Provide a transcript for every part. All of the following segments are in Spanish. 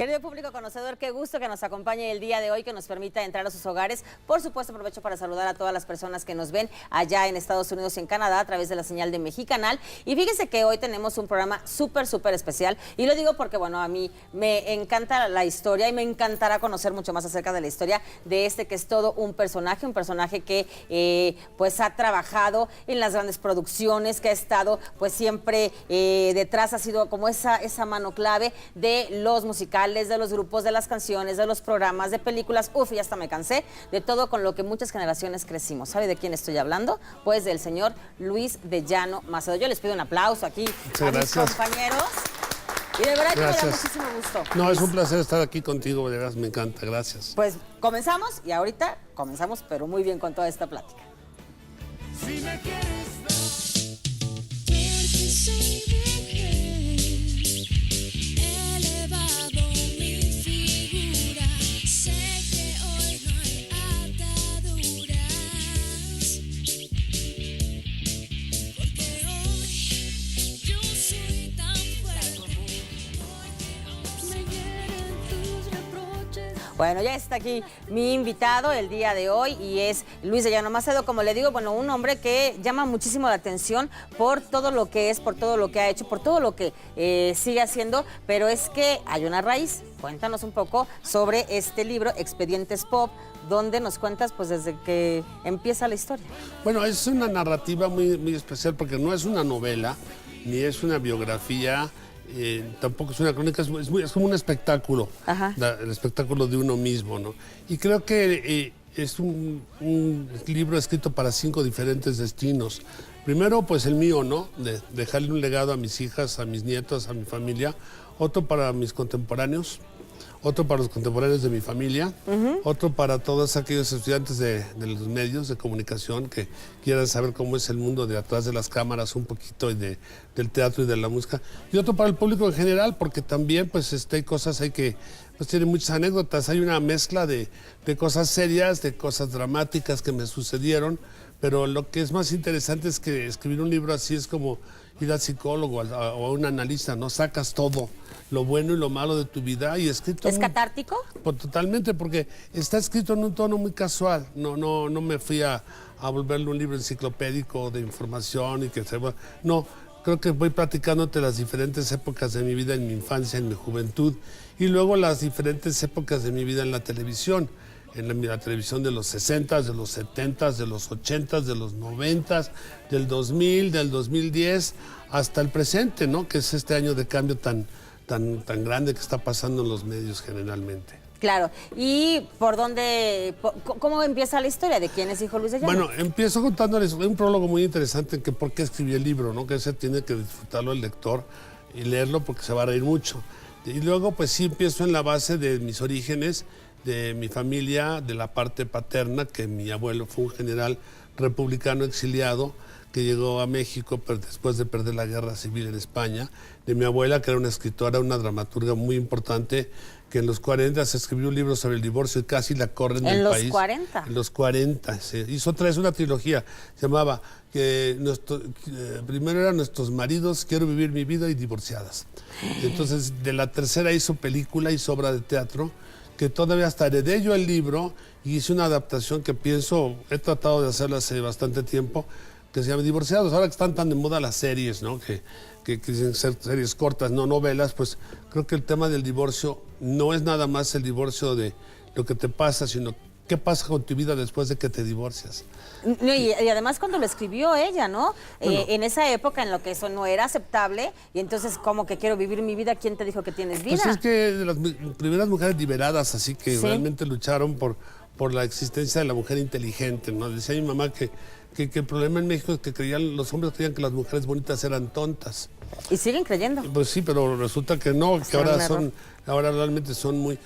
Querido público conocedor, qué gusto que nos acompañe el día de hoy, que nos permita entrar a sus hogares. Por supuesto, aprovecho para saludar a todas las personas que nos ven allá en Estados Unidos y en Canadá a través de la señal de Mexicanal. Y fíjense que hoy tenemos un programa súper especial. Y lo digo porque, bueno, a mí me encanta la historia y me encantará conocer mucho más acerca de la historia de este que es todo un personaje que pues ha trabajado en las grandes producciones, que ha estado pues siempre detrás, ha sido como esa mano clave de los musicales, de los grupos, de las canciones, de los programas, de películas. Uf, ya hasta me cansé de todo con lo que muchas generaciones crecimos. ¿Sabe de quién estoy hablando? Pues del señor Luis de Llano Macedo. Yo les pido un aplauso aquí a mis compañeros. Y de verdad que me da muchísimo gusto. No, es un placer estar aquí contigo, de verdad, me encanta, gracias. Pues comenzamos y ahorita comenzamos, pero muy bien con toda esta plática. Si me quieres porque soy virgen, elevado mi figura, sé que hoy no hay ataduras, porque hoy yo soy tan fuerte, me hieren tus reproches. Bueno, ya está aquí mi invitado el día de hoy y es Luis de Llano Macedo. Como le digo, bueno, un hombre que llama muchísimo la atención por todo lo que es, por todo lo que ha hecho, por todo lo que sigue haciendo, pero es que hay una raíz. Cuéntanos un poco sobre este libro, Expedientes Pop, donde nos cuentas pues desde que empieza la historia. Bueno, es una narrativa muy especial porque no es una novela, ni es una biografía, tampoco es una crónica, es como un espectáculo, el espectáculo de uno mismo, ¿no? Y creo que es un libro escrito para 5 diferentes destinos. Primero, pues el mío, ¿no? De dejarle un legado a mis hijas, a mis nietos, a mi familia. Otro para mis contemporáneos. Otro para los contemporáneos de mi familia, otro para todos aquellos estudiantes de los medios de comunicación que quieran saber cómo es el mundo de atrás de las cámaras un poquito y del teatro y de la música, y otro para el público en general, porque también pues hay cosas ahí que pues tienen muchas anécdotas, hay una mezcla de cosas serias, de cosas dramáticas que me sucedieron, pero lo que es más interesante es que escribir un libro así es como ir al psicólogo o a un analista, ¿no? Sacas todo, lo bueno y lo malo de tu vida y escrito... ¿Es catártico? Pues, totalmente, porque está escrito en un tono muy casual. No me fui a volverlo un libro enciclopédico de información y que se va... No, creo que voy platicándote las diferentes épocas de mi vida en mi infancia, en mi juventud, y luego las diferentes épocas de mi vida en la televisión. En la televisión de los 60s, de los 70s, de los 80s, de los 90s, del 2000, del 2010, hasta el presente, ¿no? Que es este año de cambio tan grande que está pasando en los medios generalmente. Claro. ¿Y por dónde, cómo empieza la historia? ¿De quién es hijo Luis de Llano? Bueno, empiezo contándoles un prólogo muy interesante en que por qué escribí el libro, ¿no? Que ese tiene que disfrutarlo el lector y leerlo porque se va a reír mucho. Y luego, pues sí, empiezo en la base de mis orígenes, de mi familia, de la parte paterna, que mi abuelo fue un general republicano exiliado que llegó a México después de perder la guerra civil en España, de mi abuela, que era una escritora, una dramaturga muy importante, que en los 40 se escribió un libro sobre el divorcio y casi la corren del país. ¿En los 40? En los 40. Se hizo una trilogía, se llamaba, primero eran Nuestros maridos, Quiero vivir mi vida y Divorciadas. Entonces, de la tercera hizo película, hizo obra de teatro, que todavía hasta heredé yo el libro y hice una adaptación que he tratado de hacerla hace bastante tiempo, que se llama Divorciados. Ahora que están tan de moda las series, ¿no? Que dicen ser series cortas, no novelas, pues creo que el tema del divorcio no es nada más el divorcio de lo que te pasa, sino qué pasa con tu vida después de que te divorcias. Y además cuando lo escribió ella, ¿no? Bueno, en esa época en lo que eso no era aceptable, y entonces como que quiero vivir mi vida, ¿quién te dijo que tienes vida? Pues es que de las primeras mujeres liberadas, así que realmente lucharon por la existencia de la mujer inteligente, ¿no? Decía mi mamá que el problema en México es que los hombres creían que las mujeres bonitas eran tontas. Y siguen creyendo. Pues sí, pero resulta que no, que ahora realmente son muy...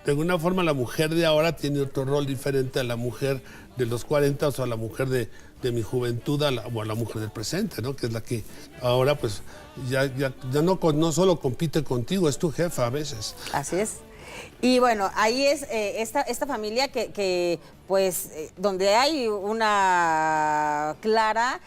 De alguna forma la mujer de ahora tiene otro rol diferente a la mujer de los 40 o a la mujer de mi juventud o a la mujer del presente, ¿no? Que es la que ahora pues ya no solo compite contigo, es tu jefa a veces. Así es. Y bueno, ahí es esta familia pues, donde hay una clara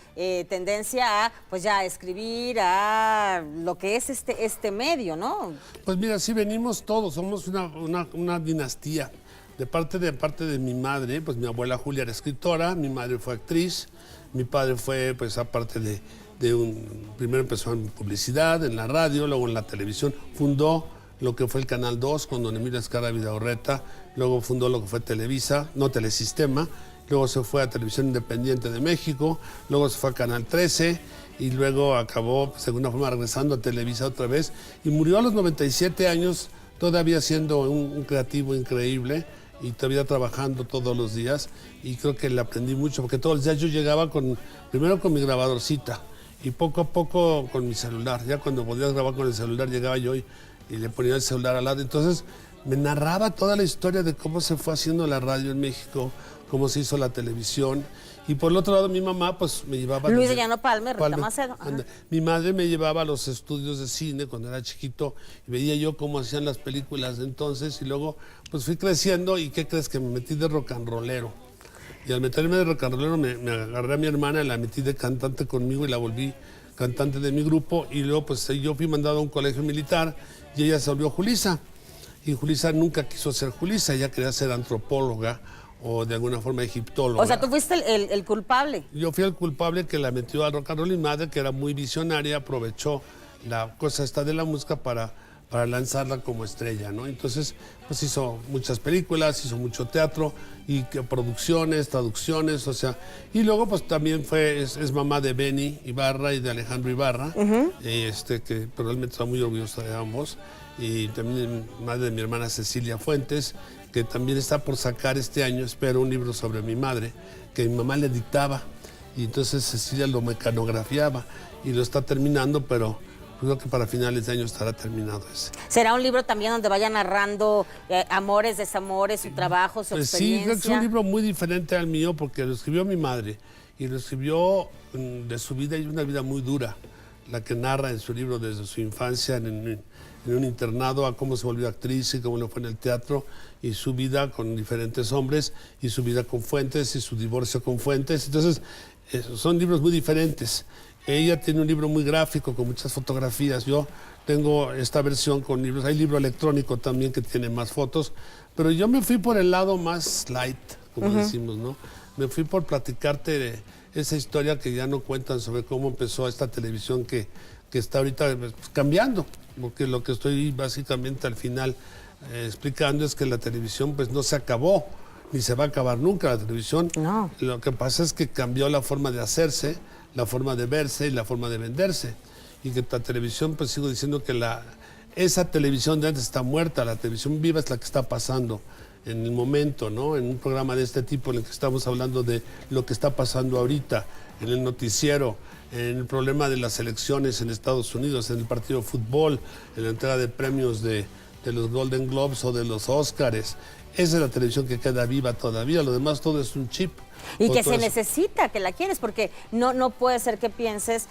tendencia a, pues ya, escribir, a lo que es este medio, ¿no? Pues mira, sí venimos todos, somos una dinastía. De parte de mi madre, pues mi abuela Julia era escritora, mi madre fue actriz, mi padre fue, pues aparte primero empezó en publicidad, en la radio, luego en la televisión, fundó lo que fue el Canal 2 con don Emilio Azcárraga Vidaurreta, luego fundó lo que fue Televisa, no Telesistema, luego se fue a Televisión Independiente de México, luego se fue a Canal 13 y luego acabó, de alguna forma, regresando a Televisa otra vez y murió a los 97 años, todavía siendo un creativo increíble y todavía trabajando todos los días y creo que le aprendí mucho porque todos los días yo llegaba primero con mi grabadorcita y poco a poco con mi celular, ya cuando podías grabar con el celular llegaba yo y le ponía el celular al lado. Entonces me narraba toda la historia de cómo se fue haciendo la radio en México, cómo se hizo la televisión. Y por el otro lado, mi mamá, pues me llevaba... Luis de Llano Palmer, Rita Macedo. Mi madre me llevaba a los estudios de cine cuando era chiquito y veía yo cómo hacían las películas de entonces. Y luego, pues fui creciendo y ¿qué crees? Que me metí de rock and rollero. Y al meterme de rock and rollero me agarré a mi hermana, la metí de cantante conmigo y la volví cantante de mi grupo. Y luego, pues yo fui mandado a un colegio militar y ella se volvió Julisa. Y Julisa nunca quiso ser Julisa, ella quería ser antropóloga o de alguna forma egiptóloga. O sea, tú fuiste el culpable. Yo fui el culpable que la metió al rock and roll y madre, que era muy visionaria, aprovechó la cosa esta de la música para lanzarla como estrella, ¿no? Entonces, pues hizo muchas películas, hizo mucho teatro y producciones, traducciones, o sea, y luego pues también es mamá de Benny Ibarra y de Alejandro Ibarra, que realmente está muy orgullosa de ambos, y también madre de mi hermana Cecilia Fuentes, que también está por sacar este año, espero, un libro sobre mi madre, que mi mamá le dictaba, y entonces Cecilia lo mecanografiaba, y lo está terminando, pero creo que para finales de año estará terminado ese. ¿Será un libro también donde vaya narrando amores, desamores, su trabajo, su experiencia? Sí, creo que es un libro muy diferente al mío, porque lo escribió mi madre, y lo escribió de su vida, y una vida muy dura, la que narra en su libro desde su infancia en un internado, a cómo se volvió actriz y cómo le fue en el teatro, y su vida con diferentes hombres, y su vida con Fuentes, y su divorcio con Fuentes. Entonces, son libros muy diferentes. Ella tiene un libro muy gráfico, con muchas fotografías. Yo tengo esta versión con libros. Hay libro electrónico también que tiene más fotos, pero yo me fui por el lado más light, como decimos, ¿no? Me fui por platicarte de esa historia que ya no cuentan sobre cómo empezó esta televisión que está ahorita pues, cambiando, porque lo que estoy básicamente al final explicando es que la televisión pues no se acabó, ni se va a acabar nunca la televisión. No. Lo que pasa es que cambió la forma de hacerse, la forma de verse y la forma de venderse. Y que la televisión, pues sigo diciendo que esa televisión de antes está muerta, la televisión viva es la que está pasando en el momento, ¿no? En un programa de este tipo en el que estamos hablando de lo que está pasando ahorita, en el noticiero, en el problema de las elecciones en Estados Unidos, en el partido de fútbol, en la entrega de premios de los Golden Globes o de los Óscares. Esa es la televisión que queda viva todavía, lo demás todo es un chip. Y que se necesita, que la quieres, porque no puede ser que pienses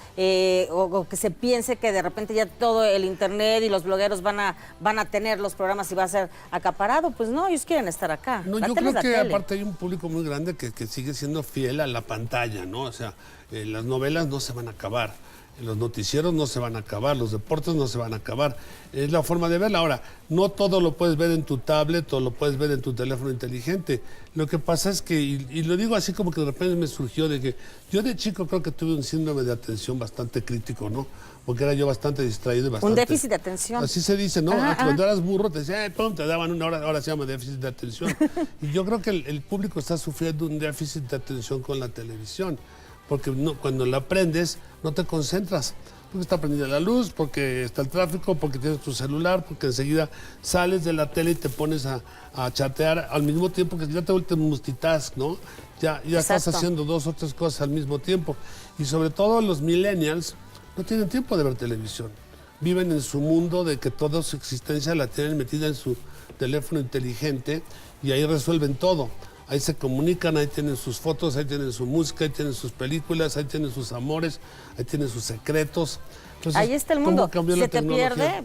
o que se piense que de repente ya todo el internet y los blogueros van a tener los programas y va a ser acaparado. Pues no, ellos quieren estar acá. No, yo creo que aparte hay un público muy grande que sigue siendo fiel a la pantalla, ¿no? O sea, las novelas no se van a acabar. Los noticieros no se van a acabar, los deportes no se van a acabar. Es la forma de verla. Ahora, no todo lo puedes ver en tu tablet o lo puedes ver en tu teléfono inteligente. Lo que pasa es que, y lo digo así como que de repente me surgió de que yo de chico creo que tuve un síndrome de atención bastante crítico, ¿no? Porque era yo bastante distraído y bastante... Un déficit de atención. Así se dice, ¿no? Cuando eras burro te decían, pum, te daban una hora, ahora se llama déficit de atención. Y yo creo que el público está sufriendo un déficit de atención con la televisión. Porque cuando la prendes no te concentras, porque está prendida la luz, porque está el tráfico, porque tienes tu celular, porque enseguida sales de la tele y te pones a chatear al mismo tiempo que ya te vuelves multitask, ¿no? Ya estás haciendo 2 o 3 cosas al mismo tiempo. Y sobre todo los millennials no tienen tiempo de ver televisión. Viven en su mundo de que toda su existencia la tienen metida en su teléfono inteligente y ahí resuelven todo. Ahí se comunican, ahí tienen sus fotos, ahí tienen su música, ahí tienen sus películas, ahí tienen sus amores, ahí tienen sus secretos. Entonces, ahí está el mundo. ¿cómo cambió la ¿Se te tecnología? pierde?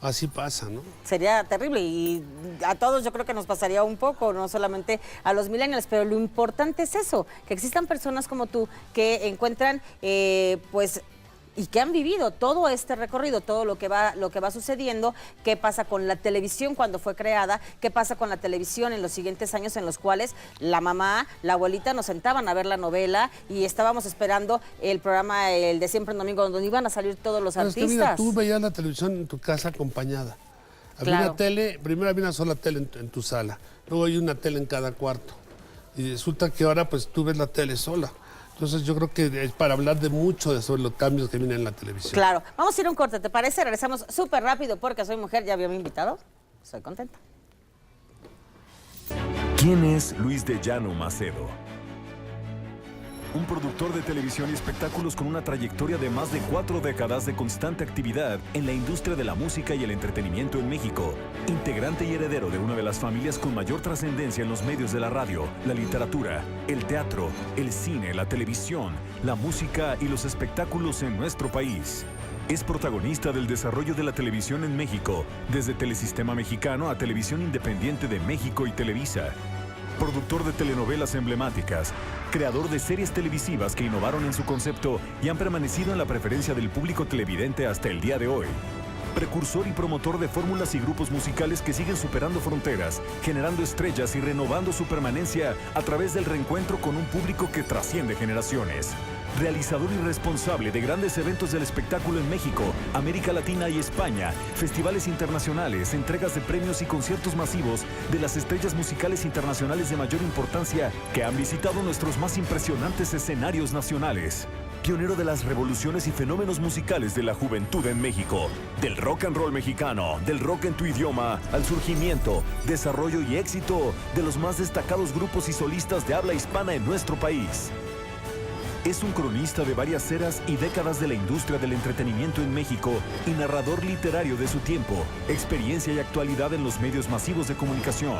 Así pasa, ¿no? Sería terrible y a todos yo creo que nos pasaría un poco, no solamente a los millennials, pero lo importante es eso, que existan personas como tú que encuentran, pues, y que han vivido todo este recorrido, todo lo que va sucediendo, qué pasa con la televisión cuando fue creada, qué pasa con la televisión en los siguientes años en los cuales la mamá, la abuelita nos sentaban a ver la novela y estábamos esperando el programa, el de Siempre en Domingo, donde iban a salir todos los Pero es que, artistas. mira, tú veías la televisión en tu casa acompañada. Había Claro. una tele, primero había una sola tele en tu sala, luego hay una tele en cada cuarto. Y resulta que ahora pues tú ves la tele sola. Entonces yo creo que es para hablar de mucho sobre los cambios que vienen en la televisión. Claro, vamos a ir a un corte, ¿te parece? Regresamos súper rápido porque soy mujer, ya vio mi invitado, estoy contenta. ¿Quién es Luis de Llano Macedo? Un productor de televisión y espectáculos con una trayectoria de más de 4 décadas de constante actividad en la industria de la música y el entretenimiento en México. Integrante y heredero de una de las familias con mayor trascendencia en los medios de la radio, la literatura, el teatro, el cine, la televisión, la música y los espectáculos en nuestro país. Es protagonista del desarrollo de la televisión en México, desde Telesistema Mexicano a Televisión Independiente de México y Televisa. Productor de telenovelas emblemáticas, creador de series televisivas que innovaron en su concepto y han permanecido en la preferencia del público televidente hasta el día de hoy. Precursor y promotor de fórmulas y grupos musicales que siguen superando fronteras, generando estrellas y renovando su permanencia a través del reencuentro con un público que trasciende generaciones. Realizador y responsable de grandes eventos del espectáculo en México, América Latina y España, festivales internacionales, entregas de premios y conciertos masivos de las estrellas musicales internacionales de mayor importancia que han visitado nuestros más impresionantes escenarios nacionales. Pionero de las revoluciones y fenómenos musicales de la juventud en México, del rock and roll mexicano, del rock en tu idioma, al surgimiento, desarrollo y éxito de los más destacados grupos y solistas de habla hispana en nuestro país. Es un cronista de varias eras y décadas de la industria del entretenimiento en México y narrador literario de su tiempo, experiencia y actualidad en los medios masivos de comunicación.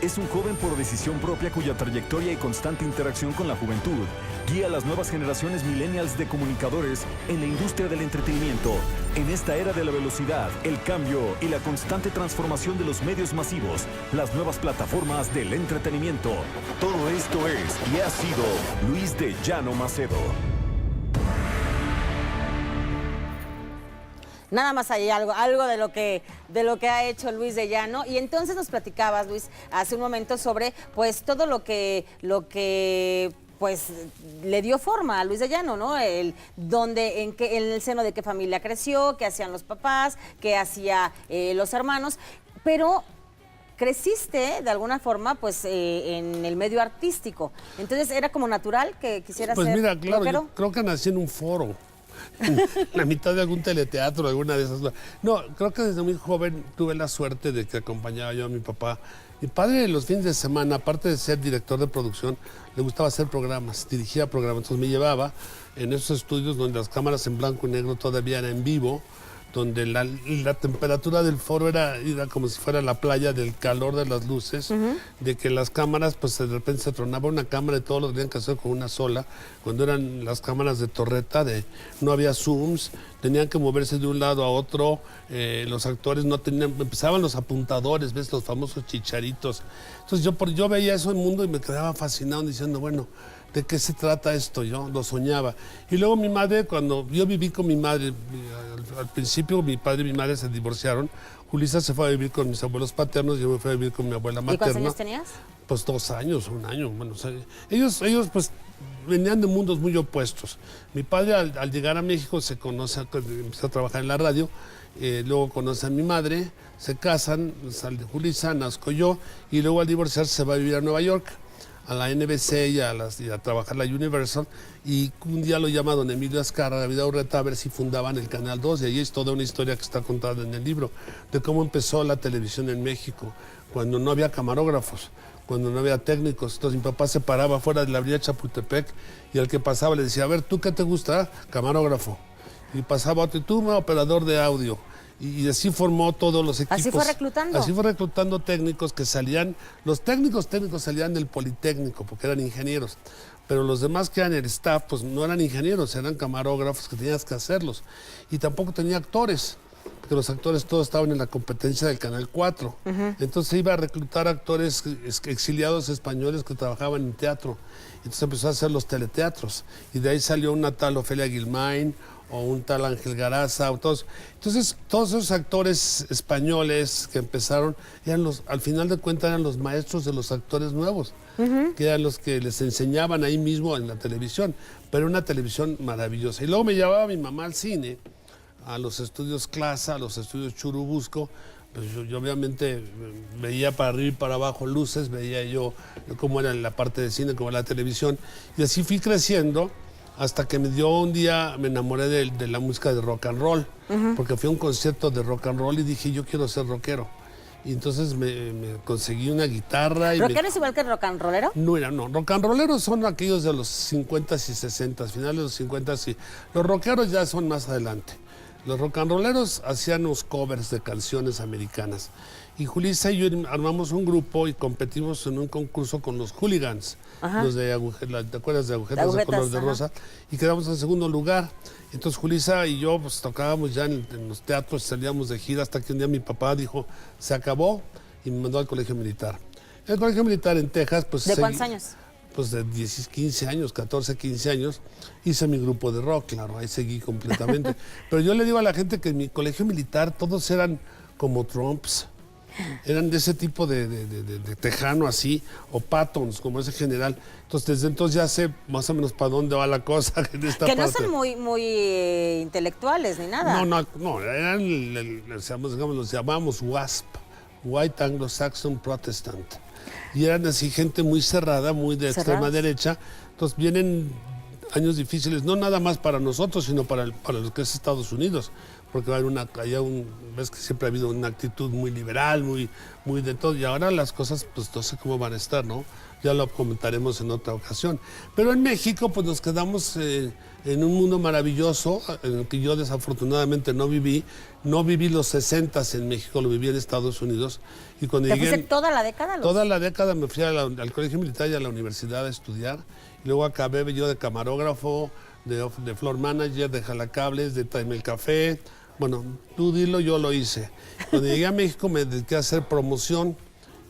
Es un joven por decisión propia cuya trayectoria y constante interacción con la juventud guía a las nuevas generaciones millennials de comunicadores en la industria del entretenimiento, en esta era de la velocidad, el cambio y la constante transformación de los medios masivos, las nuevas plataformas del entretenimiento. Todo esto es y ha sido Luis de Llano Macedo. Nada más hay algo de lo que ha hecho Luis de Llano. Y entonces nos platicabas, Luis, hace un momento sobre pues todo lo que pues le dio forma a Luis de Llano, ¿no? En el seno de qué familia creció, qué hacían los papás, qué hacían los hermanos, pero creciste de alguna forma pues en el medio artístico. Entonces era como natural que quisieras Pues ser mira, claro, rockero. yo creo que nací en un foro. En la mitad de algún teleteatro, alguna de esas. No, creo que desde muy joven tuve la suerte de que acompañaba yo a mi papá. Mi padre los fines de semana, aparte de ser director de producción, le gustaba hacer programas, dirigía programas. Entonces me llevaba en esos estudios donde las cámaras en blanco y negro todavía eran en vivo, donde la temperatura del foro era como si fuera la playa, del calor de las luces, de que las cámaras, pues de repente se tronaba una cámara y todos lo tenían que hacer con una sola, cuando eran las cámaras de torreta, no había zooms, tenían que moverse de un lado a otro, los actores no tenían, empezaban los apuntadores, ves, los famosos chicharitos. Entonces yo veía eso en el mundo y me quedaba fascinado diciendo, bueno, ¿de qué se trata esto? Yo lo soñaba. Y luego mi madre, cuando yo viví con mi madre, al principio mi padre y mi madre se divorciaron. Julissa se fue a vivir con mis abuelos paternos y yo me fui a vivir con mi abuela materna. ¿Y cuántos años tenías? Pues 2 años, 1 año. Bueno, o sea, ellos pues venían de mundos muy opuestos. Mi padre al llegar a México se conoce, empezó a trabajar en la radio, luego conoce a mi madre, se casan, sale Julissa, nazco yo y luego al divorciarse se va a vivir a Nueva York, a la NBC y a trabajar la Universal, y un día lo llama don Emilio Azcarra, David Urreta, a ver si fundaban el Canal 2, y ahí es toda una historia que está contada en el libro, de cómo empezó la televisión en México, cuando no había camarógrafos, cuando no había técnicos. Entonces mi papá se paraba fuera de la avenida Chapultepec y al que pasaba le decía, a ver, ¿tú qué te gusta? Camarógrafo. Y pasaba otro, y tú, operador de audio. Y así formó todos los equipos. Así fue reclutando. Así fue reclutando técnicos que salían, los técnicos salían del Politécnico porque eran ingenieros, pero los demás que eran el staff pues no eran ingenieros, eran camarógrafos que tenías que hacerlos. Y tampoco tenía actores, porque los actores todos estaban en la competencia del Canal 4. Entonces iba a reclutar actores exiliados españoles que trabajaban en teatro. Entonces empezó a hacer los teleteatros. Y de ahí salió una tal Ofelia Guilmain o un tal Ángel Garaza. Entonces, todos esos actores españoles que empezaron, al final de cuentas, eran los maestros de los actores nuevos, que eran los que les enseñaban ahí mismo en la televisión. Pero una televisión maravillosa. Y luego me llevaba mi mamá al cine, a los estudios Clasa, a los estudios Churubusco. Pues yo obviamente veía para arriba y para abajo luces, veía yo cómo era la parte de cine, cómo era la televisión. Y así fui creciendo hasta que me enamoré de la música de rock and roll, porque fui a un concierto de rock and roll y dije, yo quiero ser rockero. Y entonces me conseguí una guitarra. ¿Rockero es igual que rock and rollero? No. Rock and rolleros son aquellos de los 50s y 60s, finales de los 50s. Y los rockeros ya son más adelante. Los rock and rolleros hacían los covers de canciones americanas. Y Julissa y yo armamos un grupo y competimos en un concurso con los Hooligans, los de ¿te acuerdas de Agujetas de Color de Rosa? Y quedamos en segundo lugar. Entonces Julissa y yo pues tocábamos ya en los teatros, salíamos de gira hasta que un día mi papá dijo, se acabó, y me mandó al colegio militar. El colegio militar en Texas, pues... ¿De cuántos años? Pues de 15 años, 14, 15 años, hice mi grupo de rock, claro, ahí seguí completamente. Pero yo le digo a la gente que en mi colegio militar todos eran como Trumps, eran de ese tipo de tejano así, o Pattons, como ese general. Entonces, desde entonces ya sé más o menos para dónde va la cosa en esta Que no parte. son muy intelectuales ni nada. No, eran, digamos, los llamábamos WASP, White Anglo-Saxon Protestant. Y eran así gente muy cerrada, muy de extrema derecha. Entonces vienen años difíciles, no nada más para nosotros, sino para lo que es Estados Unidos. Porque ves que siempre ha habido una actitud muy liberal, muy de todo. Y ahora las cosas, pues no sé cómo van a estar, ¿no? Ya lo comentaremos en otra ocasión. Pero en México, pues nos quedamos en un mundo maravilloso, en el que yo desafortunadamente no viví. No viví los 60s en México, lo viví en Estados Unidos. Y cuando ¿Te llegué... fuiste toda la década? Toda la década me fui al colegio militar y a la universidad a estudiar. Y luego acabé yo de camarógrafo, de floor manager, de jalacables, de Time el Café. Bueno, tú dilo, yo lo hice. Cuando llegué a México me dediqué a hacer promoción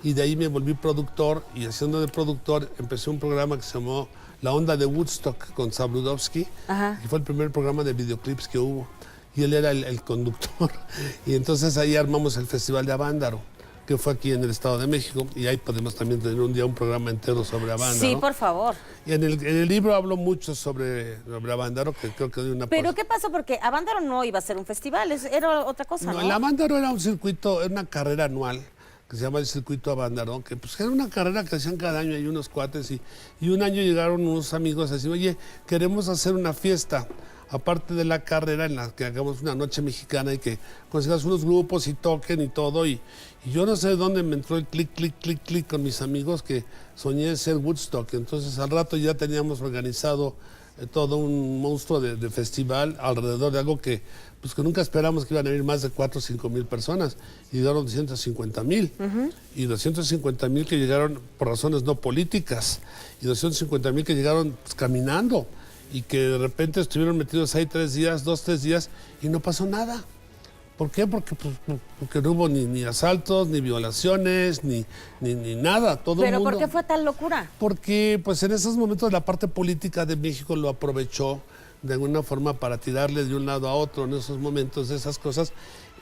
y de ahí me volví productor, y haciendo de productor empecé un programa que se llamó La Onda de Woodstock con Sabludowski, y fue el primer programa de videoclips que hubo. Y él era el conductor. Y entonces ahí armamos el Festival de Avándaro, que fue aquí en el Estado de México, y ahí podemos también tener un día un programa entero sobre Avándaro. Sí, por favor. Y en el libro hablo mucho sobre Avándaro, que creo que doy una... ¿Pero qué pasó? Porque Avándaro no iba a ser un festival, era otra cosa, ¿no? El Avándaro era un circuito, era una carrera anual, que se llama el Circuito Avándaro, que pues era una carrera que hacían cada año, hay unos cuates, y un año llegaron unos amigos a decir, oye, queremos hacer una fiesta, aparte de la carrera, en la que hagamos una noche mexicana y que consigas unos grupos y toquen y todo. Y yo no sé de dónde me entró el clic con mis amigos, que soñé ser Woodstock. Entonces al rato ya teníamos organizado todo un monstruo de festival alrededor de algo que nunca esperamos que iban a ir más de 4 o 5 mil personas. Y llegaron 250,000. Y 250,000 que llegaron por razones no políticas. Y 250,000 que llegaron caminando. Y que de repente estuvieron metidos ahí 3 días, y no pasó nada. ¿Por qué? Porque no hubo ni asaltos, ni violaciones, ni nada. Todo ¿Pero el mundo... por qué fue tal locura? Porque pues en esos momentos la parte política de México lo aprovechó de alguna forma para tirarle de un lado a otro en esos momentos, de esas cosas.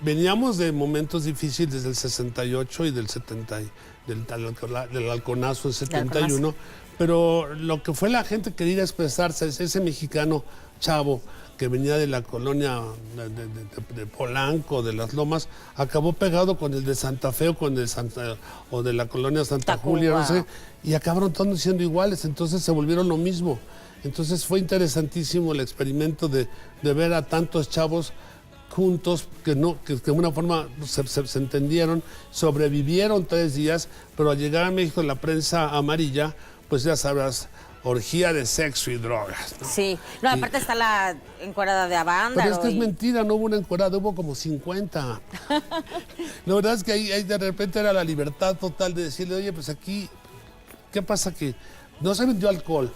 Veníamos de momentos difíciles del 68 y del 70, del halconazo del 71, pero lo que fue la gente quería expresarse, ese mexicano chavo que venía de la colonia de Polanco, de Las Lomas, acabó pegado con el de Santa Fe o de la colonia Santa Julia, no sé, y acabaron todos siendo iguales, entonces se volvieron lo mismo. Entonces fue interesantísimo el experimento de ver a tantos chavos juntos que de una forma se entendieron, sobrevivieron 3 días, pero al llegar a México la prensa amarilla, pues ya sabrás, orgía de sexo y drogas, ¿no? Sí. No, aparte está la encuerada de Avándaro. Pero es que es mentira, no hubo una encuerada, hubo como 50. La verdad es que ahí de repente era la libertad total de decirle, oye, pues aquí, ¿qué pasa? Que no se vendió alcohol,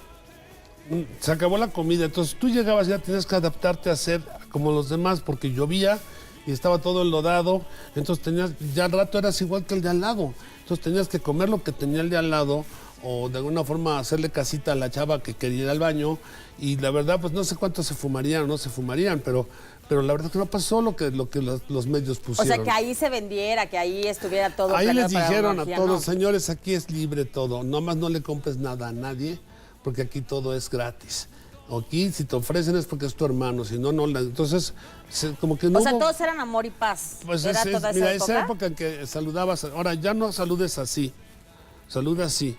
se acabó la comida, entonces tú llegabas y ya tenías que adaptarte a ser como los demás, porque llovía y estaba todo enlodado, entonces ya al rato eras igual que el de al lado, entonces tenías que comer lo que tenía el de al lado, o de alguna forma hacerle casita a la chava que quería ir al baño, y la verdad, pues no sé cuántos se fumarían o no se fumarían, pero la verdad que no pasó lo que los medios O pusieron. sea, que ahí se vendiera, que ahí estuviera todo Ahí planeado les para la dijeron a monarquía, todos, no. señores, aquí es libre todo, nomás no le compres nada a nadie, porque aquí todo es gratis. Aquí, si te ofrecen es porque es tu hermano, si no, no. Entonces, como que no O sea, hubo- todos eran amor y paz. Pues ¿Era es, toda esa mira, época? esa época en que saludabas, ahora ya no saludes así, saluda así.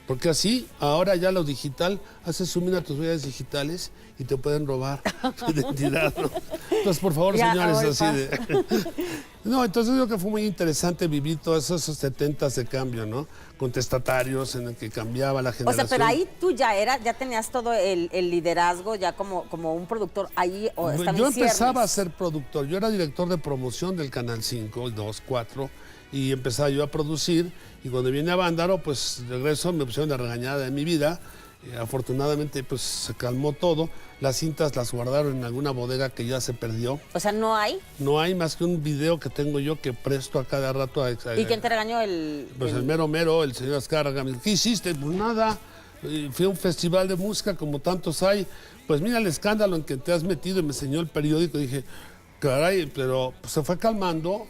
Porque así, ahora ya lo digital, haces zoom in a tus huellas digitales y te pueden robar tu identidad, ¿no? Entonces, por favor, Ya, señores, amor y así de... No, entonces creo que fue muy interesante vivir todos esos 70s de cambio, ¿no? Contestatarios en el que cambiaba la O generación. sea, pero ahí tú ya tenías todo el liderazgo ya como un productor ahí o estaba Yo en empezaba ciernes. a ser productor, yo era director de promoción del Canal 5, 2, 4, y empezaba yo a producir, y cuando viene a Vándaro, pues regreso, me pusieron la regañada de mi vida, afortunadamente pues se calmó todo, las cintas las guardaron en alguna bodega que ya se perdió, O sea, no hay. no hay más que un video que tengo yo que presto a cada rato a... ¿Y quién te regañó Pues el mero mero, el señor Azcárraga, me dijo, ¿qué hiciste? Pues nada, fui a un festival de música como tantos hay, pues mira el escándalo en que te has metido, y me enseñó el periódico, y dije, caray, pero pues, se fue calmando,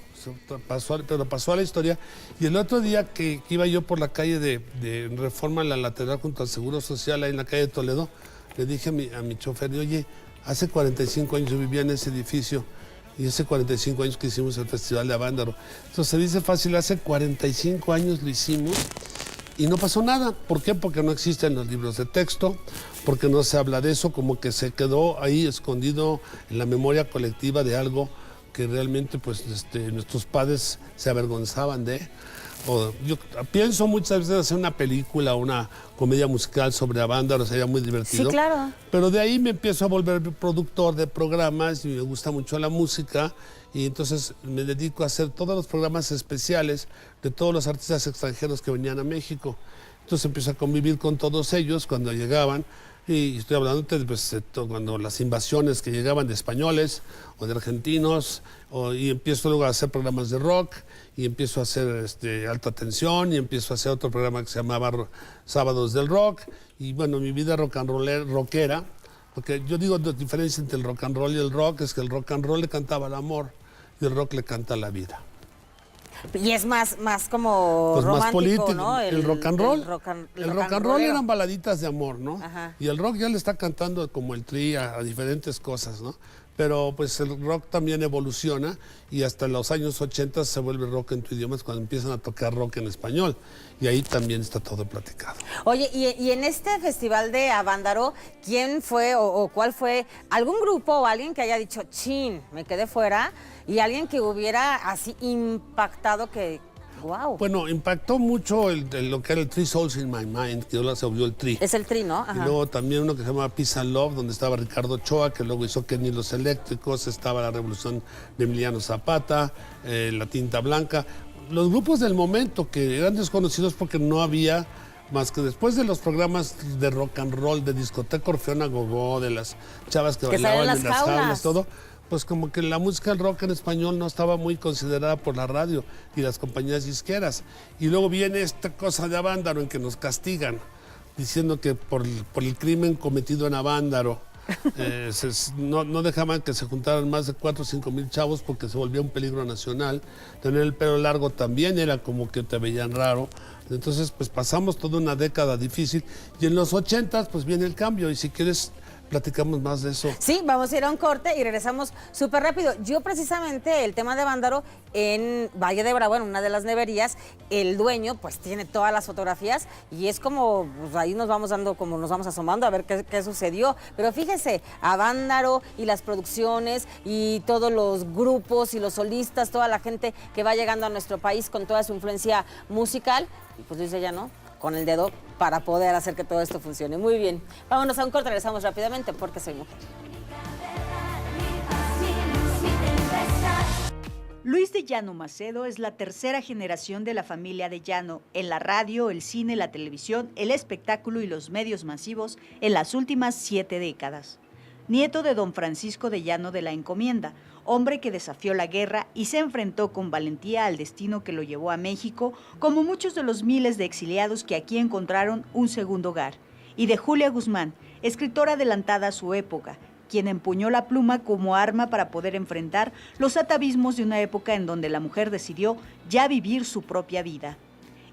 pero pasó a la historia, y el otro día que iba yo por la calle de Reforma, en la lateral junto al Seguro Social, ahí en la calle de Toledo, le dije a mi chofer, oye, hace 45 años yo vivía en ese edificio, y hace 45 años que hicimos el Festival de Avándaro. Entonces se dice fácil, hace 45 años lo hicimos y no pasó nada. ¿Por qué? Porque no existen los libros de texto, porque no se habla de eso, como que se quedó ahí escondido en la memoria colectiva de algo que realmente pues nuestros padres se avergonzaban de. Yo pienso muchas veces hacer una película o una comedia musical sobre Avándaro, sería muy divertido. Sí, claro. Pero de ahí me empiezo a volver productor de programas y me gusta mucho la música y entonces me dedico a hacer todos los programas especiales de todos los artistas extranjeros que venían a México. Entonces empiezo a convivir con todos ellos cuando llegaban y estoy hablando de cuando las invasiones que llegaban de españoles o de argentinos y empiezo luego a hacer programas de rock y empiezo a hacer alta tensión y empiezo a hacer otro programa que se llamaba Sábados del Rock y bueno, mi vida rock and rockera, porque yo digo la diferencia entre el rock and roll y el rock es que el rock and roll le cantaba al amor y el rock le canta a la vida. Y es más como Pues romántico, más político, ¿no? el rock and roll. El rock and roll rollero. eran baladitas de amor, ¿no? Ajá. Y el rock ya le está cantando como el Tri a diferentes cosas, ¿no? Pero pues el rock también evoluciona y hasta los años 80 se vuelve rock en tu idioma, es cuando empiezan a tocar rock en español. Y ahí también está todo platicado. Oye, y en este festival de Avándaro, ¿quién fue o cuál fue algún grupo o alguien que haya dicho, chin, me quedé fuera? Y alguien que hubiera así impactado que, wow. Bueno, impactó mucho lo que era el Three Souls in My Mind, que ahora se volvió el Tri. Es el Tri, ¿no? Y Ajá. luego también uno que se llamaba Peace and Love, donde estaba Ricardo Ochoa, que luego hizo Kenny Los Eléctricos, estaba la Revolución de Emiliano Zapata, La Tinta Blanca. Los grupos del momento que eran desconocidos porque no había más que después de los programas de rock and roll, de discoteca Orfeona Gogó, de las chavas que salían bailaban en en las las jaulas. jaulas, todo, pues como que la música del rock en español no estaba muy considerada por la radio y las compañías disqueras. Y luego viene esta cosa de Avándaro en que nos castigan, diciendo que por el crimen cometido en Avándaro, no dejaban que se juntaran más de 4 o 5 mil chavos porque se volvía un peligro nacional. Tener el pelo largo también era como que te veían raro. Entonces, pues pasamos toda una década difícil y en los 80 pues viene el cambio y si quieres platicamos más de eso. Sí, vamos a ir a un corte y regresamos súper rápido. Yo precisamente el tema de Avándaro en Valle de Bravo, en una de las neverías, el dueño pues tiene todas las fotografías y es como, pues ahí nos vamos dando, como nos vamos asomando a ver qué sucedió. Pero fíjese, Avándaro y las producciones y todos los grupos y los solistas, toda la gente que va llegando a nuestro país con toda su influencia musical, y pues dice ya no, con el dedo para poder hacer que todo esto funcione. Muy bien. Vámonos a un corte, regresamos rápidamente porque soy mujer. Luis de Llano Macedo es la tercera generación de la familia de Llano en la radio, el cine, la televisión, el espectáculo y los medios masivos en las últimas 7 décadas. nieto de don Francisco de Llano de la Encomienda, hombre que desafió la guerra y se enfrentó con valentía al destino que lo llevó a México, como muchos de los miles de exiliados que aquí encontraron un segundo hogar. Y de Julia Guzmán, escritora adelantada a su época, quien empuñó la pluma como arma para poder enfrentar los atavismos de una época en donde la mujer decidió ya vivir su propia vida.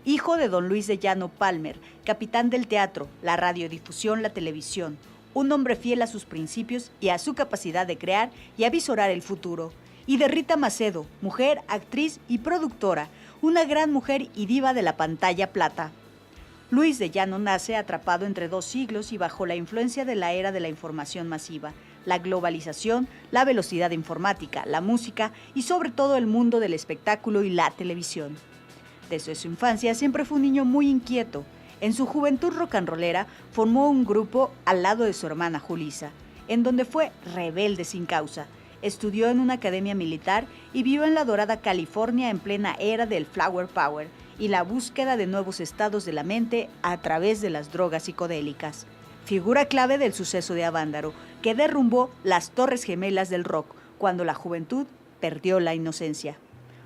Hijo de don Luis de Llano Palmer, capitán del teatro, la radiodifusión, la televisión, un hombre fiel a sus principios y a su capacidad de crear y avisorar el futuro. Y de Rita Macedo, mujer, actriz y productora, una gran mujer y diva de la pantalla plata. Luis de Llano nace atrapado entre dos siglos y bajo la influencia de la era de la información masiva, la globalización, la velocidad informática, la música y sobre todo el mundo del espectáculo y la televisión. Desde su infancia siempre fue un niño muy inquieto. En su juventud rocanrolera formó un grupo al lado de su hermana Julisa, en donde fue rebelde sin causa. Estudió en una academia militar y vivió en la dorada California en plena era del Flower Power y la búsqueda de nuevos estados de la mente a través de las drogas psicodélicas. Figura clave del suceso de Avándaro, que derrumbó las torres gemelas del rock cuando la juventud perdió la inocencia.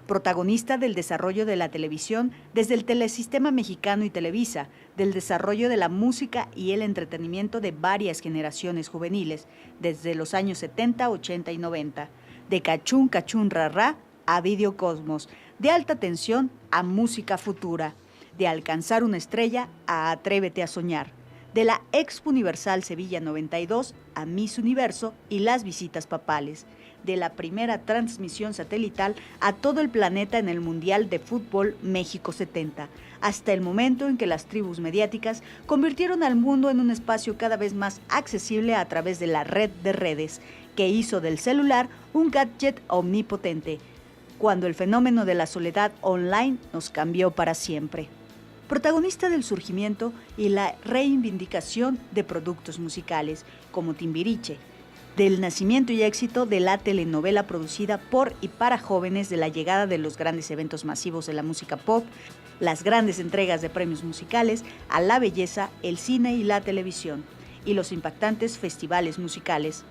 Protagonista del desarrollo de la televisión desde el Telesistema Mexicano y Televisa, del desarrollo de la música y el entretenimiento de varias generaciones juveniles, desde los años 70, 80 y 90, de Cachún Cachún Rarrá a Videocosmos, de alta tensión a música futura, de Alcanzar una estrella a Atrévete a soñar, de la Expo Universal Sevilla 92 a Miss Universo y las visitas papales, de la primera transmisión satelital a todo el planeta en el Mundial de Fútbol México 70, hasta el momento en que las tribus mediáticas convirtieron al mundo en un espacio cada vez más accesible a través de la red de redes, que hizo del celular un gadget omnipotente, cuando el fenómeno de la soledad online nos cambió para siempre. Protagonista del surgimiento y la reivindicación de productos musicales, como Timbiriche, del nacimiento y éxito de la telenovela producida por y para jóvenes, de la llegada de los grandes eventos masivos de la música pop, las grandes entregas de premios musicales, a la belleza, el cine y la televisión, y los impactantes festivales musicales,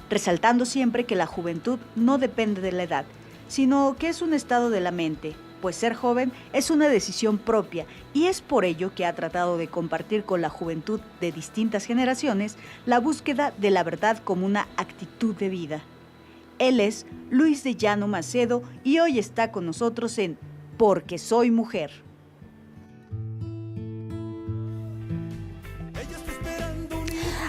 resaltando siempre que la juventud no depende de la edad, sino que es un estado de la mente, pues ser joven es una decisión propia y es por ello que ha tratado de compartir con la juventud de distintas generaciones la búsqueda de la verdad como una actitud de vida. Él es Luis de Llano Macedo y hoy está con nosotros en Porque Soy Mujer.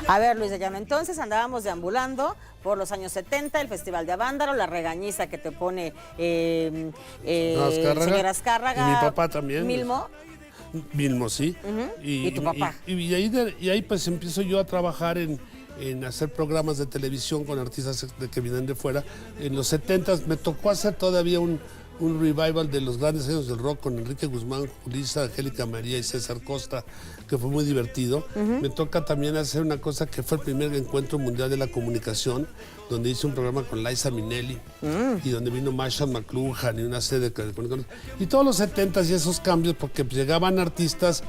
A ver, Luis de Llano, entonces andábamos deambulando por los años 70, el Festival de Avándaro, la regañiza que te pone el señor Azcárraga. Y mi papá también. Milmo. Milmo, sí. ¿Y tu papá? Y ahí pues empiezo yo a trabajar en hacer programas de televisión con artistas que vienen de fuera. En los 70 me tocó hacer todavía un revival de los grandes años del rock con Enrique Guzmán, Julisa, Angélica María y César Costa, que fue muy divertido. Me toca también hacer una cosa que fue el primer encuentro mundial de la comunicación, donde hice un programa con Liza Minnelli y donde vino Marshall McLuhan y una serie de... Y todos los 70s y esos cambios, porque llegaban artistas,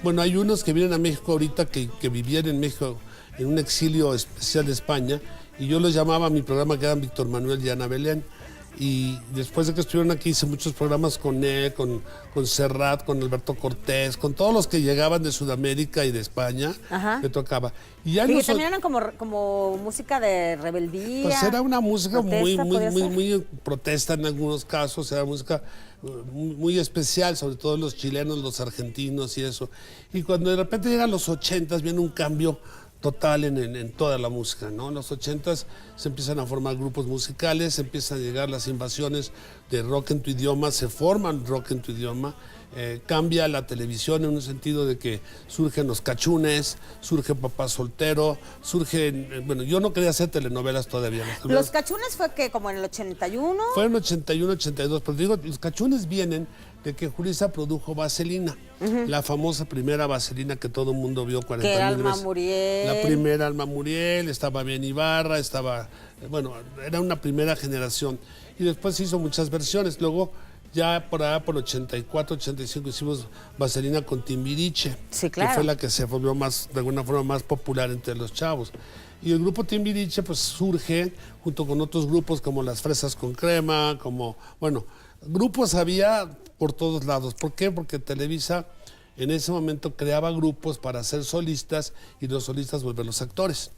bueno, hay unos que vienen a México ahorita que vivían en México en un exilio especial de España, y yo los llamaba a mi programa, que eran Víctor Manuel y Ana Belén. Y después de que estuvieron aquí hice muchos programas con él, con Serrat, con Alberto Cortés, con todos los que llegaban de Sudamérica y de España. Ajá. Me tocaba. Y ya que también eran como música de rebeldía. Pues era una música protesta, muy protesta en algunos casos, era música muy especial, sobre todo los chilenos, los argentinos y eso. Y cuando de repente llegan los 80s viene un cambio total en toda la música, ¿no? En los 80s se empiezan a formar grupos musicales, se empiezan a llegar las invasiones de rock en tu idioma, se forman rock en tu idioma, cambia la televisión en un sentido de que surgen los cachunes, surge Papá Soltero, surgen, bueno, yo no quería hacer telenovelas todavía. ¿Los cachunes fue que como en el 81? Fue en 81, 82, pero digo, los cachunes vienen de que Julisa produjo Vaselina, la famosa primera Vaselina que todo el mundo vio 40 que mil Alma veces. Muriel. La primera Alma Muriel, estaba Ben Ibarra, bueno, era una primera generación. Y después se hizo muchas versiones. Luego, ya por allá, por 84, 85, hicimos Vaselina con Timbiriche, Sí, claro. que fue la que se volvió más, de alguna forma, más popular entre los chavos. Y el grupo Timbiriche pues surge junto con otros grupos como Las Fresas con Crema, como, bueno, grupos había por todos lados. ¿Por qué? Porque Televisa en ese momento creaba grupos para ser solistas y los solistas volverlos actores.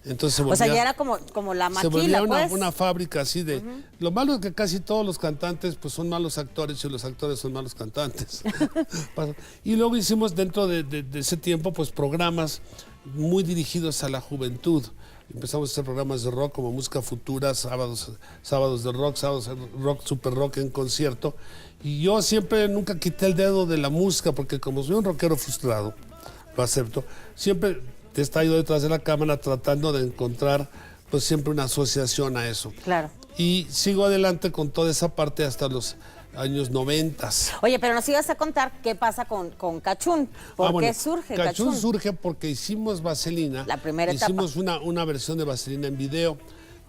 Entonces se volvía, O sea, ya era como la se volvía maquila, pues. una fábrica así de... Lo malo es que casi todos los cantantes pues son malos actores y los actores son malos cantantes. Y luego hicimos dentro de ese tiempo pues programas muy dirigidos a la juventud. Empezamos a hacer programas de rock como Música Futura, sábados de rock, sábados de rock, super rock en concierto. Y yo siempre nunca quité el dedo de la música porque como soy un rockero frustrado, lo acepto, siempre he estado detrás de la cámara tratando de encontrar pues siempre una asociación a eso. Claro. Y sigo adelante con toda esa parte hasta los años 90. Oye, pero nos ibas a contar qué pasa con Cachún. ¿Por qué surge Cachún? Cachún surge porque hicimos Vaselina. La primera etapa. Hicimos una versión de Vaselina en video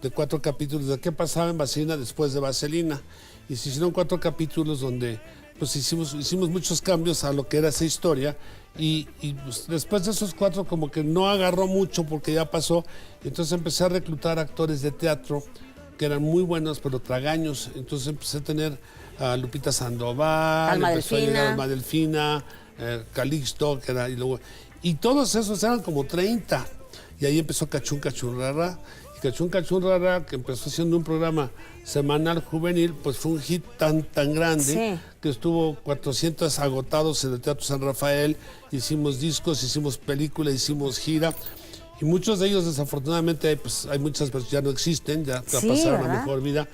de 4 capítulos de qué pasaba en Vaselina después de Vaselina. Y se hicieron 4 capítulos donde pues hicimos muchos cambios a lo que era esa historia. Y pues, después de esos 4 como que no agarró mucho porque ya pasó. Entonces empecé a reclutar actores de teatro que eran muy buenos pero tragaños. Entonces empecé a tener a Lupita Sandoval, Alma empezó a llegar Delfina. Alma Delfina, Calixto, que era, y todos esos eran como 30. Y ahí empezó Cachún Cachún Rara. Y Cachún Cachún Rara, que empezó siendo un programa semanal juvenil, pues fue un hit tan grande Sí. que estuvo 400 agotados en el Teatro San Rafael. Hicimos discos, hicimos películas, hicimos gira. Y muchos de ellos, desafortunadamente, pues hay muchas personas ya no existen, ya Sí, pasaron a ¿verdad? mejor vida.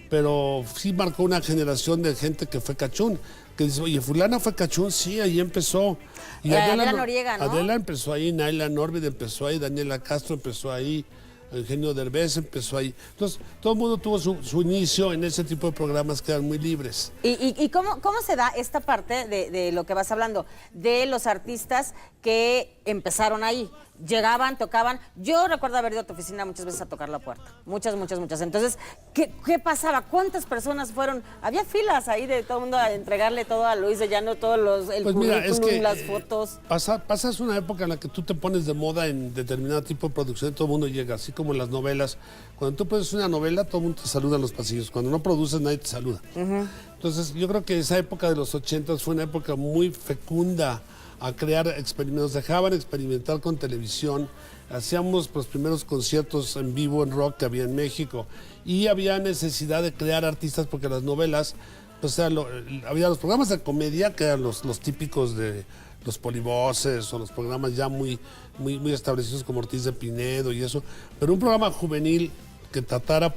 Pero sí marcó una generación de gente que fue Cachún. Que dice, oye, fulana fue Cachún, sí, ahí empezó. Y Adela Noriega, ¿no? Adela empezó ahí, Naila Norbit empezó ahí, Daniela Castro empezó ahí, Eugenio Derbez empezó ahí. Entonces, todo el mundo tuvo su inicio en ese tipo de programas que eran muy libres. ¿Y cómo se da esta parte de lo que vas hablando? De los artistas que empezaron ahí. Llegaban, tocaban. Yo recuerdo haber ido a tu oficina muchas veces a tocar la puerta. Muchas. Entonces, ¿qué pasaba? ¿Cuántas personas fueron? Había filas ahí de todo el mundo a entregarle todo a Luis de Llano, todos el Pues currículum, mira, es que las fotos. pasas una época en la que tú te pones de moda en determinado tipo de producción, todo el mundo llega, así como en las novelas. Cuando tú produces una novela, todo el mundo te saluda en los pasillos. Cuando no produces, nadie te saluda. Entonces, yo creo que esa época de los 80 fue una época muy fecunda a crear experimentos. Dejaban experimentar con televisión. Hacíamos los primeros conciertos en vivo en rock que había en México. Y había necesidad de crear artistas porque las novelas, pues había los programas de comedia que eran los típicos de los polivoces o los programas ya muy establecidos como Ortiz de Pinedo y eso. Pero un programa juvenil que tratara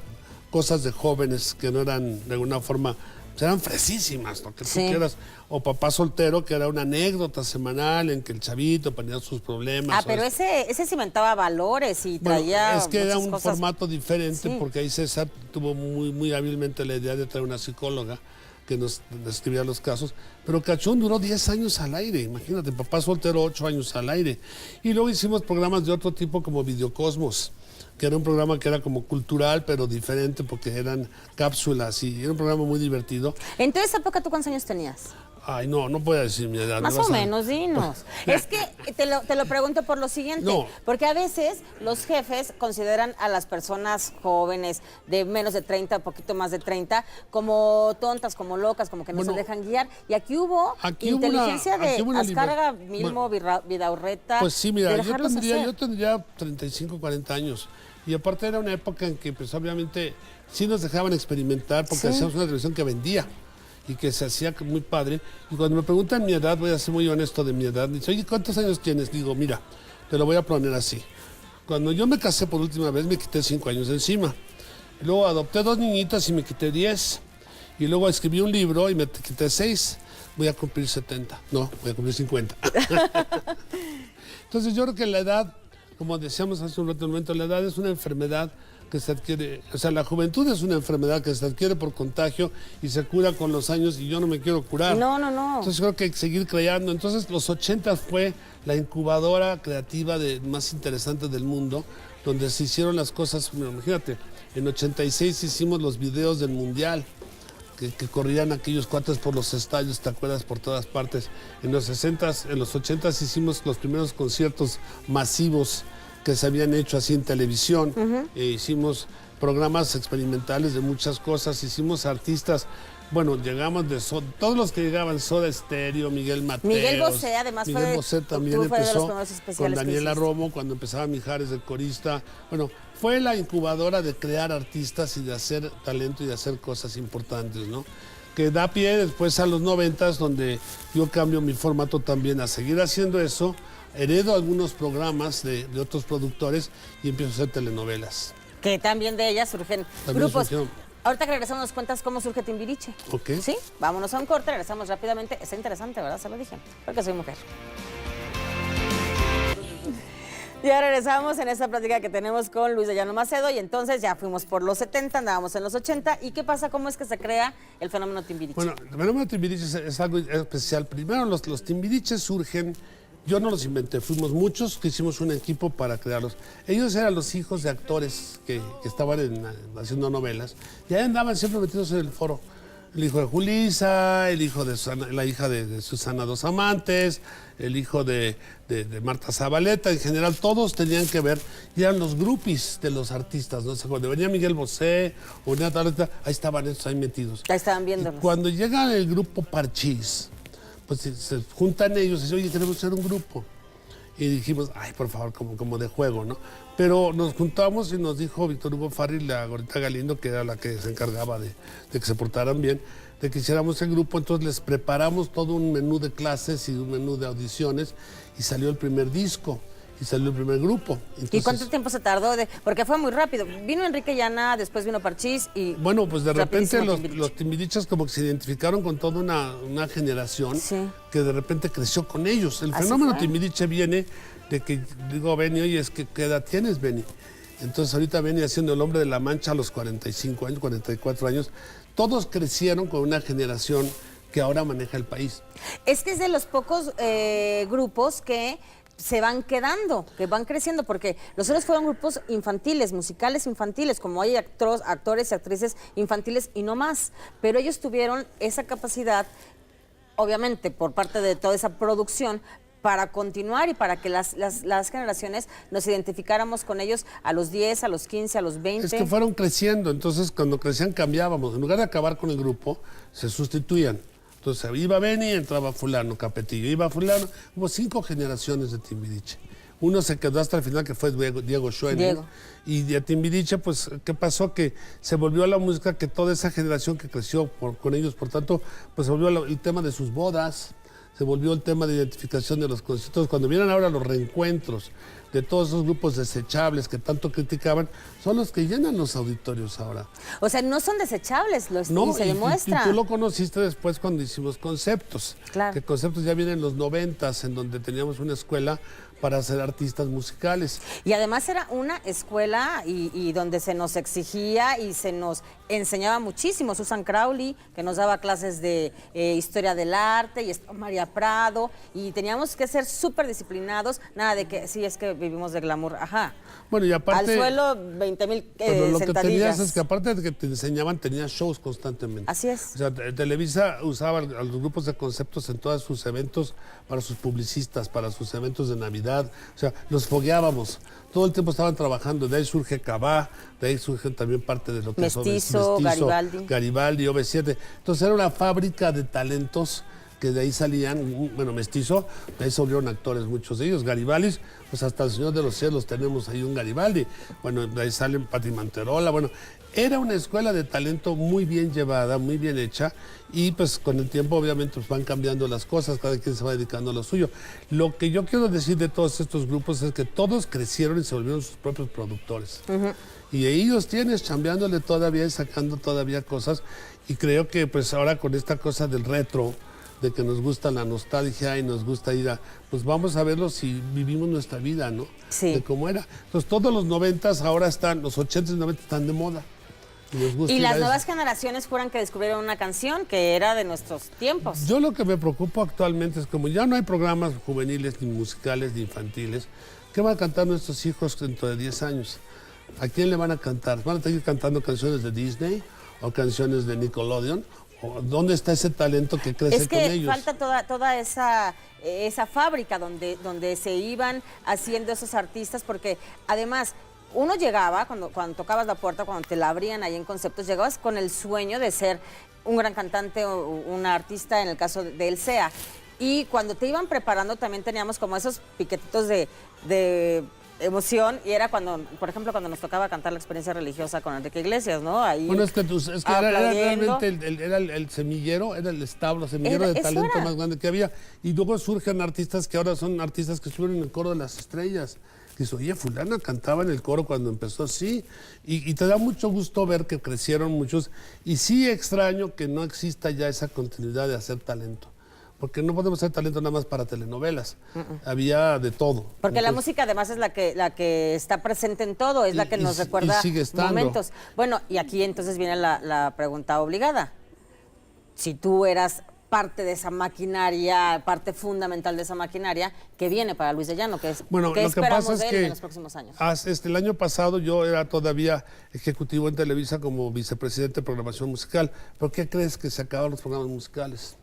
cosas de jóvenes que no eran de alguna forma, pues eran fresísimas, lo que tú Sí. quieras. O Papá Soltero, que era una anécdota semanal en que el chavito ponía sus problemas. Ah, pero ese cimentaba valores y Bueno, traía es que era muchas un cosas. formato diferente Sí. porque ahí César tuvo muy hábilmente la idea de traer una psicóloga que nos describía los casos. Pero Cachún duró 10 años al aire, imagínate, Papá Soltero 8 años al aire. Y luego hicimos programas de otro tipo como Videocosmos, que era un programa que era como cultural, pero diferente porque eran cápsulas y era un programa muy divertido. En toda esa época, ¿tú cuántos años tenías? Ay, no puedo decir mi edad. Más me vas o a- menos, dinos. Es que te lo pregunto por lo siguiente, No. porque a veces los jefes consideran a las personas jóvenes de menos de 30, un poquito más de 30, como tontas, como locas, como que no Bueno, se dejan guiar. Y aquí hubo aquí hubo inteligencia aquí hubo una de Azcárraga, liber- Milmo, Vidaurreta. Pues sí, mira, de yo dejarlos hacer. tendría 35, 40 años. Y aparte era una época en que, pues obviamente, sí nos dejaban experimentar porque Sí. hacíamos una televisión que vendía y que se hacía muy padre. Y cuando me preguntan mi edad, voy a ser muy honesto de mi edad. Dice, oye, ¿cuántos años tienes? Digo, mira, te lo voy a poner así. Cuando yo me casé por última vez, me quité 5 años de encima. Y luego adopté 2 niñitas y me quité 10. Y luego escribí un libro y me quité 6. Voy a cumplir 70. No, voy a cumplir 50. Entonces yo creo que la edad, como decíamos hace un rato, la edad es una enfermedad que se adquiere, o sea, la juventud es una enfermedad que se adquiere por contagio y se cura con los años y yo no me quiero curar. No. Entonces creo que hay que seguir creando. Entonces los 80 fue la incubadora creativa más interesante del mundo, donde se hicieron las cosas, bueno, imagínate, en 86 hicimos los videos del Mundial, que corrían aquellos cuates por los estadios, ¿te acuerdas? Por todas partes. En los 80s hicimos los primeros conciertos masivos que se habían hecho así en televisión. Hicimos programas experimentales de muchas cosas, hicimos artistas. Bueno, llegamos de todos los que llegaban, Soda Stereo, Miguel Mateos. Miguel Bosé, además, Miguel Bosé también fue de los empezó primeros especiales con que Daniela hiciste. Romo, cuando empezaba Mijares de corista. Bueno, fue la incubadora de crear artistas y de hacer talento y de hacer cosas importantes, ¿no? Que da pie después a los 90s, donde yo cambio mi formato también a seguir haciendo eso, heredo algunos programas de otros productores y empiezo a hacer telenovelas. Que también de ellas surgen También grupos. surgieron. Ahorita que regresamos nos cuentas cómo surge Timbiriche. Ok. ¿Sí? Vámonos a un corte, regresamos rápidamente. Está interesante, ¿verdad? Se lo dije, porque soy mujer. Ya regresamos en esta plática que tenemos con Luis de Llano Macedo y entonces ya fuimos por los 70, andábamos en los 80. ¿Y qué pasa? ¿Cómo es que se crea el fenómeno Timbiriche? Bueno, el fenómeno Timbiriche es algo especial. Primero, los Timbiriches surgen, yo no los inventé, fuimos muchos que hicimos un equipo para crearlos. Ellos eran los hijos de actores que estaban haciendo novelas y ahí andaban siempre metidos en el foro. El hijo de Julisa, el hijo de la hija de Susana Dos Amantes, el hijo de Marta Zabaleta, en general todos tenían que ver, y eran los groupies de los artistas, ¿no? O sea, cuando venía Miguel Bosé o venía Zabaleta, ahí estaban estos ahí metidos. Ahí estaban Y viéndolos. cuando llega el grupo Parchís, pues se juntan ellos y dicen, oye, queremos hacer un grupo. Y dijimos, ay, por favor, como de juego, ¿no? Pero nos juntamos y nos dijo Víctor Hugo Farri y la Gorita Galindo, que era la que se encargaba de que se portaran bien, de que hiciéramos el grupo. Entonces les preparamos todo un menú de clases y un menú de audiciones y salió el primer disco y salió el primer grupo. ¿Y Entonces, cuánto tiempo se tardó? Porque fue muy rápido. Vino Enrique Llana, después vino Parchís y... Bueno, pues de repente rapidísimo los Timbiriche. Timbiriches como que se identificaron con toda una generación Sí. que de repente creció con ellos. El Así fenómeno fue. Timbiriche viene de que digo, Benny, oye, es que ¿qué edad tienes, Benny? Entonces ahorita Benny haciendo El Hombre de la Mancha a los 45 años, 44 años. Todos crecieron con una generación que ahora maneja el país. Es que es de los pocos grupos que se van quedando, que van creciendo, porque los otros fueron grupos infantiles, musicales infantiles, como hay actores y actrices infantiles y no más. Pero ellos tuvieron esa capacidad, obviamente, por parte de toda esa producción, para continuar y para que las generaciones nos identificáramos con ellos a los 10, a los 15, a los 20. Es que fueron creciendo, entonces cuando crecían cambiábamos. En lugar de acabar con el grupo, se sustituían. Entonces iba Benny, entraba fulano, Capetillo, iba fulano. Hubo 5 generaciones de Timbiriche. Uno se quedó hasta el final, que fue Diego Schoening. Diego. Y de Timbiriche, pues, ¿qué pasó? Que se volvió a la música, que toda esa generación que creció con ellos, por tanto, pues se volvió el tema de sus bodas, se volvió el tema de identificación de los conciertos. Cuando vienen ahora los reencuentros de todos esos grupos desechables que tanto criticaban, son los que llenan los auditorios ahora. O sea, no son desechables, y se y demuestra. tú lo conociste después cuando hicimos Conceptos. Claro. Que Conceptos ya viene en los 90s, en donde teníamos una escuela para ser artistas musicales. Y además era una escuela y donde se nos exigía y se nos enseñaba muchísimo. Susan Crowley, que nos daba clases de historia del arte, y María Prado, y teníamos que ser súper disciplinados. Nada de que, sí, es que vivimos de glamour, ajá. Bueno, y aparte... Al suelo, 20,000 Pero lo que sentadillas. tenías es que aparte de que te enseñaban, tenías shows constantemente. Así es. O sea, Televisa usaba a los grupos de Conceptos en todos sus eventos, para sus publicistas, para sus eventos de Navidad. O sea, los fogueábamos. Todo el tiempo estaban trabajando. De ahí surge Cabá, de ahí surge también parte de lo que Mestizo, Garibaldi, OV7. Entonces era una fábrica de talentos que de ahí salían, bueno, Mestizo, de ahí se volvieron actores muchos de ellos. Garibaldi, pues hasta el Señor de los Cielos tenemos ahí un Garibaldi. Bueno, de ahí salen Pati Manterola. Bueno, era una escuela de talento muy bien llevada, muy bien hecha, y pues con el tiempo obviamente pues, van cambiando las cosas, cada quien se va dedicando a lo suyo. Lo que yo quiero decir de todos estos grupos es que todos crecieron y se volvieron sus propios productores. Y ellos tienes chambeándole todavía y sacando todavía cosas, y creo que pues ahora con esta cosa del retro, de que nos gusta la nostalgia y nos gusta ir a, pues vamos a verlo si vivimos nuestra vida, ¿no? Sí. De cómo era. Entonces todos los 90s ahora están, los 80s y 90s están de moda. Y nos gusta Y ir a las eso. nuevas generaciones juran que descubrieron una canción que era de nuestros tiempos. Yo lo que me preocupa actualmente es como ya no hay programas juveniles, ni musicales, ni infantiles, ¿qué van a cantar nuestros hijos dentro de 10 años? ¿A quién le van a cantar? ¿Van a seguir cantando canciones de Disney o canciones de Nickelodeon? ¿O dónde está ese talento que crece Es con que ellos? falta toda esa fábrica donde se iban haciendo esos artistas, porque además uno llegaba, cuando tocabas la puerta, cuando te la abrían ahí en Conceptos, llegabas con el sueño de ser un gran cantante o un artista, en el caso de El Sea. Y cuando te iban preparando también teníamos como esos piquetitos de emoción, y era cuando, por ejemplo, cuando nos tocaba cantar la experiencia religiosa con Enrique Iglesias, ¿no? Ahí Bueno, es que era aplaudiendo. realmente el semillero, era el establo, semillero de Eso talento era. más grande que había. Y luego surgen artistas que ahora son artistas que estuvieron en el coro de las estrellas. Dices, oye, fulana cantaba en el coro cuando empezó, sí. Y te da mucho gusto ver que crecieron muchos. Y sí extraño que no exista ya esa continuidad de hacer talento. Porque no podemos hacer talento nada más para telenovelas. Había de todo. Porque la Entonces, música además es la que está presente en todo, es la que nos recuerda sigue estando. momentos. Bueno, y aquí entonces viene la pregunta obligada. Si tú eras parte de esa maquinaria, parte fundamental de esa maquinaria, que viene para Luis de Llano, que es Bueno, ¿qué lo que esperamos pasa es de él que en los próximos años? el año pasado yo era todavía ejecutivo en Televisa como vicepresidente de programación musical. ¿Por qué crees que se acaban los programas musicales?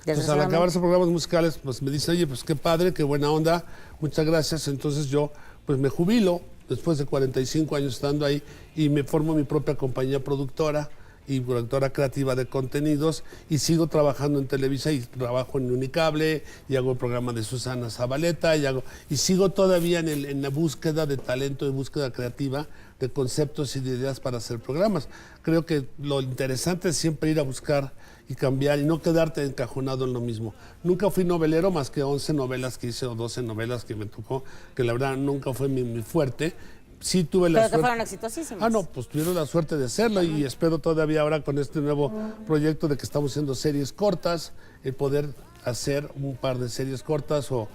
Entonces, al acabar esos programas musicales, pues me dice, oye, pues qué padre, qué buena onda, muchas gracias. Entonces yo, pues me jubilo después de 45 años estando ahí y me formo mi propia compañía productora y productora creativa de contenidos y sigo trabajando en Televisa y trabajo en Unicable y hago el programa de Susana Zabaleta y sigo todavía en la búsqueda de talento, de búsqueda creativa, de conceptos y de ideas para hacer programas. Creo que lo interesante es siempre ir a buscar y cambiar y no quedarte encajonado en lo mismo. Nunca fui novelero más que 11 novelas que hice o 12 novelas que me tocó, que la verdad nunca fue mi fuerte. Sí tuve la Pero que suerte. fueron exitosísimas. Ah, no, pues tuvieron la suerte de hacerlo y espero todavía ahora con este nuevo proyecto de que estamos haciendo series cortas, el poder hacer un par de series cortas o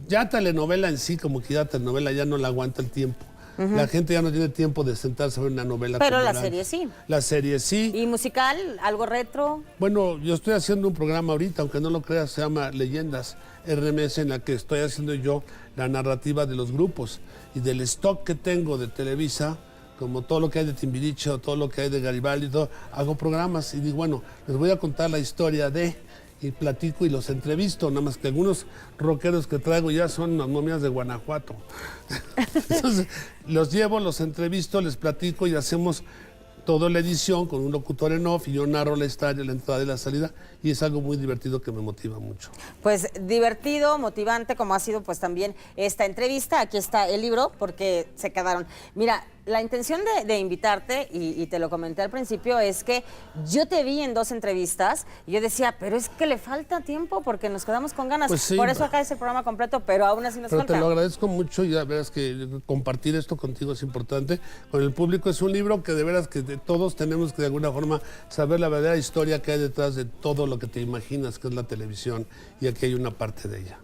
ya telenovela en sí, como que ya telenovela ya no la aguanta el tiempo. La gente ya no tiene tiempo de sentarse a ver una novela. Pero como la era serie antes. sí. La serie sí. ¿Y musical? ¿Algo retro? Bueno, yo estoy haciendo un programa ahorita, aunque no lo creas, se llama Leyendas RMS, en la que estoy haciendo yo la narrativa de los grupos y del stock que tengo de Televisa, como todo lo que hay de Timbiriche o todo lo que hay de Garibaldi, todo, hago programas y digo, bueno, les voy a contar la historia y platico y los entrevisto, nada más que algunos rockeros que traigo ya son las momias de Guanajuato. Entonces, los llevo, los entrevisto, les platico y hacemos toda la edición con un locutor en off y yo narro la historia, la entrada y la salida y es algo muy divertido que me motiva mucho. Pues divertido, motivante, como ha sido pues también esta entrevista. Aquí está el libro porque se quedaron. Mira, la intención de invitarte, y te lo comenté al principio, es que yo te vi en 2 entrevistas y yo decía, pero es que le falta tiempo porque nos quedamos con ganas. Pues sí, por eso acá es el programa completo, pero aún así nos pero falta. te lo agradezco mucho y ya verás que compartir esto contigo es importante. Con el público es un libro que de veras que todos tenemos que de alguna forma saber la verdadera historia que hay detrás de todo lo que te imaginas que es la televisión y aquí hay una parte de ella.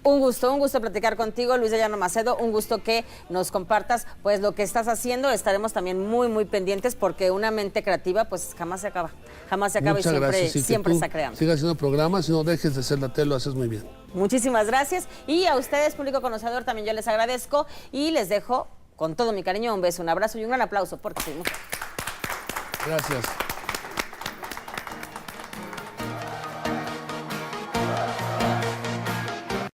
Un gusto platicar contigo, Luis de Llano Macedo, un gusto que nos compartas pues lo que estás haciendo. Estaremos también muy pendientes porque una mente creativa pues jamás se acaba Muchas y siempre, gracias. Y que siempre tú está creando. sigas haciendo programas y no dejes de ser la tele, lo haces muy bien. Muchísimas gracias y a ustedes, público conocedor, también yo les agradezco y les dejo con todo mi cariño un beso, un abrazo y un gran aplauso porque soy mujer. Gracias.